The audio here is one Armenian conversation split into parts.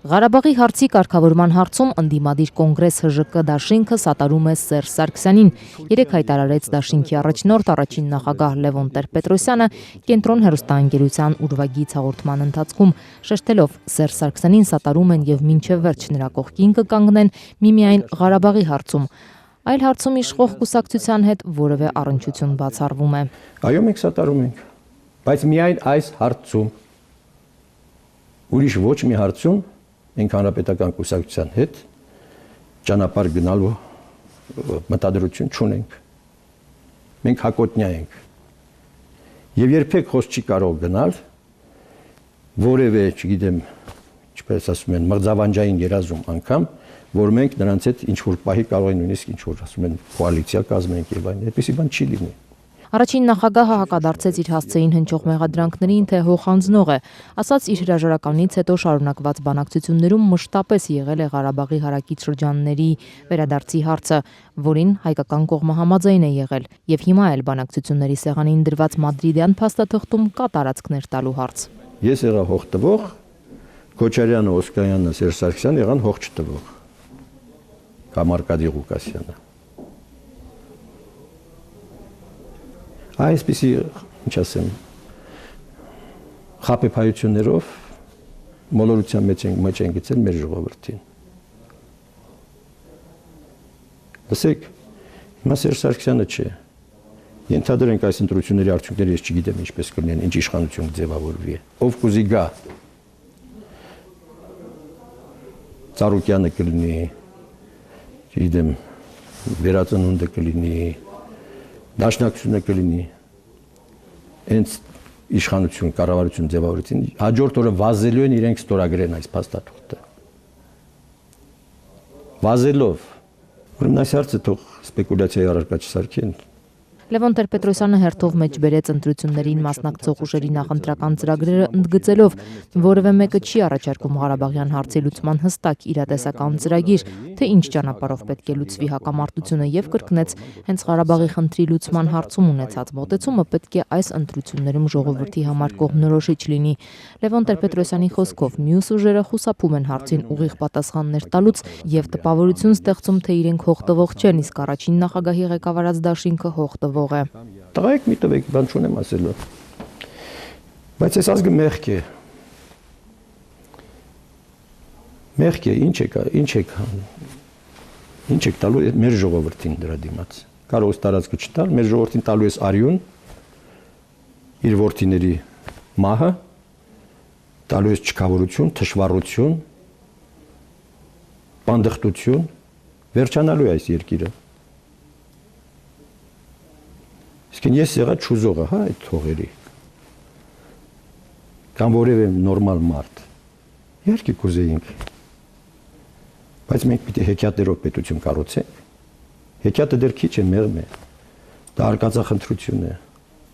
Ղարաբաղի հարցի կարգավորման հարցում ընդդիմադիր կոնգրես ՀԺԿ դաշինքը սատարում է Սերժ Սարգսյանին։ Երեկ հայտարարեց դաշինքի առաջնորդ առաջին նախագահ Լևոն Տեր-Պետրոսյանը կենտրոն հեռուստաընկերության ուրվագիծ հաղորդման ընթացքում, շեշտելով Սերժ Սարգսյանին սատարում են եւ մինչեւ վերջ նրա կողքին կկանգնեն միմիայն Ղարաբաղի հարցում։ Այլ հարցում իշխող կուսակցության հետ որևէ առնչություն բացառվում է։ Այո, մենք սատարում ենք, բայց միայն այս հարցում։ Ուրիշ ոչ մի հարցում մենք հանրապետական կուսակցության հետ ճանապարհ գնալու մտադրություն չունենք։ Մենք հակոտնյա ենք։ Եվ երբեք խոսք չի կարող գնալ որևէ, չգիտեմ, ինչպես ասում են, մղձավանջային երազում անգամ, որ մենք նրանց հետ ինչ որ պահի կարող են նույնիսկ ինչ որ ասում են կոալիցիա կազմենք եւ այլն, այդպեսի բան չի լինի։ Առաջին նախագահը հակադարձեց իր հասցեին հնչող մեղադրանքներին, թե հոխանձնող է, ասաց իր հրաժարականից հետո շարունակված բանակցություններում մշտապես եղել է Ղարաբաղի հարակից շրջանների վերադարձի հարցը, որին հայկական կողմը համաձայն է եղել, եւ հիմա էլ բանակցությունների սեղանին դրված մադրիդյան փաստաթղթում կա տարածքներ տալու հարց։ Ես եղա հող տվող, Քոչարյանը, Օսկանյանը, Սերժ Սարգսյանը եղան հող չտվող։ Կամ Արկադի Ղուկասյանը։ Այսպիսի, ինչ ասեմ, խաբեբայություններով մոլորության մեջ են գցել մեր ժողովրդին։ Լսեք, հիմա Սերժ Սարգսյանը չէ։ Ենթադրենք այս ընտրությունների արդյունքները ես չգիտեմ ինչպես կլինեն, ինչ իշխանություն ձևավորվի։ Ով կուզի գա։ Ծառուկյանը կլինի, չգիտեմ, Վերածնունդը կլինի, Դաշնակցությունը կլինի, հենց իշխանություն, կառավարություն ձևավորեցին, հաջորդ օրը վազելու են իրենք ստորագրեն այս փաստաթուղթը։ Վազելով, ուրեմն այս հարցը թող սպեկուլյացիայի առարկա չսարքեն։ Լևոն Տեր-Պետրոսյանը հերթով մեջ բերեց ընտրություններին մասնակցող ուժերի նախընտրական ծրագրերը ընդգծելով, որևէ մեկը չի առաջարկում Ղարաբաղյան հարցի լուծման հստակ իրատեսական ծրագիր, թե ինչ ճանապարհով պետք է լուծվի հակամարտությունը եւ կրկնեց, հենց Ղարաբաղի խնդրի լուծման հարցում ունեցած մոտեցումը պետք է այս ընտրություններում ժողովրդի համար կողմնորոշիչ լինի։ Լևոն Տեր-Պետրոսյանի խոսքով մյուս ուժերը խուսափում են հարցին ուղիղ պատասխաններ տալուց եւ տպավորություն ստեղծում, թե իրենք հողտվող չեն, իսկ առաջին նախագահի ղեկավարած դաշինքը հողտվող է։ Տղայք մի տվեք, բան չունեմ ասելու։ Բայց այս ազգը մեղք է։ Մեղք է, ինչ եք տալու մեր ժողովրդին դրա դիմաց։ Կարող ես տարածքը չտալ, մեր ժողովրդին տալու ես արյուն, իր որդիների մահը, տալու ես չքավորություն, թշվառություն, պանդխտություն, վերջանալու է այս երկիրը։ Իսկ ես եղա չուզողը, հա, այդ հողերի։ Կամ որևէ նորմալ մարդ։ Իհարկե կուզեինք։ Բայց մենք պիտի հեքիաթներով պետություն կառուցենք։ Հեքիաթը դեռ քիչ է, մեղմ է։ Դա արկածախնդրություն է։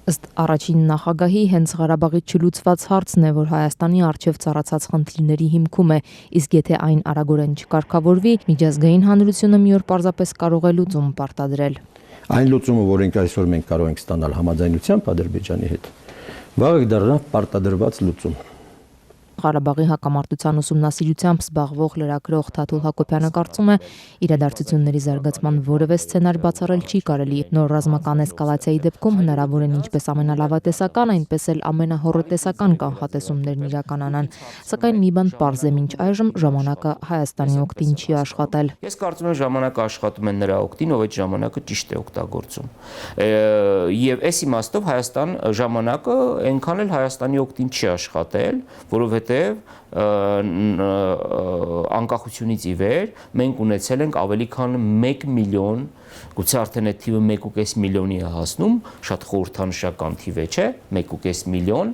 Ըստ առաջին նախագահի հենց Ղարաբաղի չլուծված հարցն է, որ Հայաստանի առջև ծառացած խնդիրների հիմքում է, իսկ եթե այն արագորեն չկարգավորվի, միջազգային հանրությունը մի օր պարզապես կարող է լուծում պարտադրել։ Այն լուծումը, որ այսօր մենք կարող ենք ստանալ համաձայնությամբ Ադրբեջանի հետ, վաղը կդառնա պարտադրված լուծում։ Ղարաբաղի հակամարտության ուսումնասիրությամբ զբաղվող լրագրող Թաթուլ Հակոբյանը կարծում է, իրադարձությունների զարգացման որևէ սցենար բացառել չի կարելի։ Նոր ռազմական էսկալացիայի դեպքում հնարավոր են ինչպես ամենալավատեսական, այնպես էլ ամենահոռետեսական կանխատեսումներն իրականանան։ Սակայն մի բան պարզ է, մինչ այժմ ժամանակը Հայաստանի օգտին չի աշխատել։ Ես կարծում եմ ժամանակը աշխատում է նրա օգտին, ով այդ ժամանակը ճիշտ է օգտագործում։ Եվ այս իմաստով Հայաստան ժամանակը այնքան էլ Հայաստանի օգտին չի աշխատել, որովհետև անկախությունից ի վեր մենք ունեցել ենք ավելի քան 1 միլիոն, գուցե արդեն այդ թիվը 1.5 միլիոնի է հասնում, շատ խորհրդանշական թիվ է, չէ, 1.5 միլիոն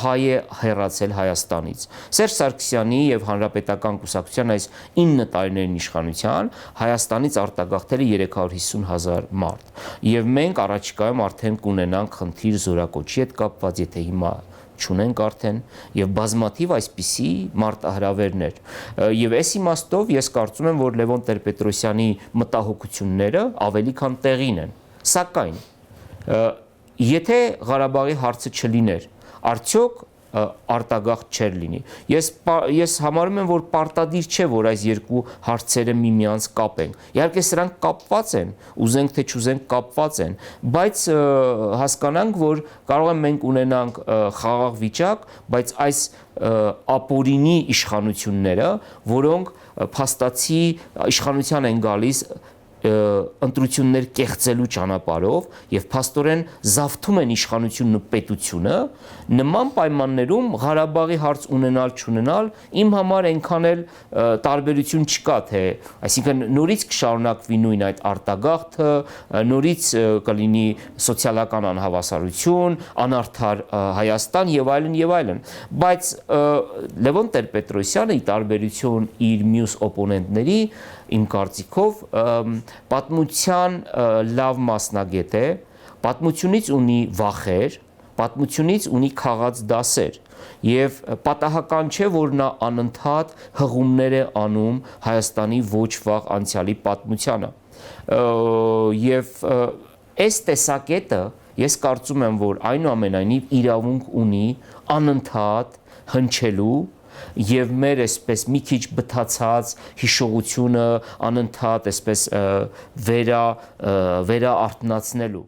հայ է հեռացել Հայաստանից։ Սերժ Սարգսյանի եւ Հանրապետական կուսակցության այս 9 տարիների իշխանության Հայաստանից արտագաղթել է 350,000 մարդ։ Եվ մենք առաջիկայում արդեն կունենանք խնդիր զորակոչի հետ կապված, եթե հիմա չունենք արդեն եւ բազմաթիվ այսպիսի մարտահրավերներ եւ այս իմաստով ես կարծում եմ որ Լևոն Տեր-Պետրոսյանի մտահոգությունները ավելի քան տեղին են սակայն եթե Ղարաբաղի հարցը չլիներ արդյոք արտագաղթ չէր լինի։ Ես համարում եմ, որ պարտադիր չէ, որ այս երկու հարցերը միմյանց կապեն։ Իհարկե սրանք կապված են, ուզենք թե չուզենք կապված են, բայց հասկանանք, որ կարող է մենք ունենանք խաղաղ վիճակ, բայց այս ապօրինի իշխանությունները, որոնք փաստացի իշխանության են գալիս ընտրություններ կեղծելու ճանապարհով եւ փաստորեն զավթում են իշխանությունն ու պետությունը, նման պայմաններում Ղարաբաղի հարց ունենալ չունենալ իմ համար այնքան էլ տարբերություն չկա, թե այսինքն նորից կշարունակվի նույն այդ արտագաղթը, նորից կլինի սոցիալական անհավասարություն, անարդար Հայաստան եւ այլն եւ այլն, բայց Լևոն Տեր-Պետրոսյանը ի տարբերություն իր մյուս օպոնենտների իմ կարծիքով պատմության լավ մասնագետ է, պատմությունից ունի վախեր, պատմությունից ունի քաղած դասեր եւ պատահական չէ, որ նա անընդհատ հղումներ է անում Հայաստանի ոչ վաղ անցյալի պատմությանը եւ այս տեսակետը ես կարծում եմ, որ այնուամենայնիվ իրավունք ունի անընդհատ հնչելու եւ մեր այսպես մի քիչ բթացած հիշողությունը անընդհատ այսպես վերաարթնացնելու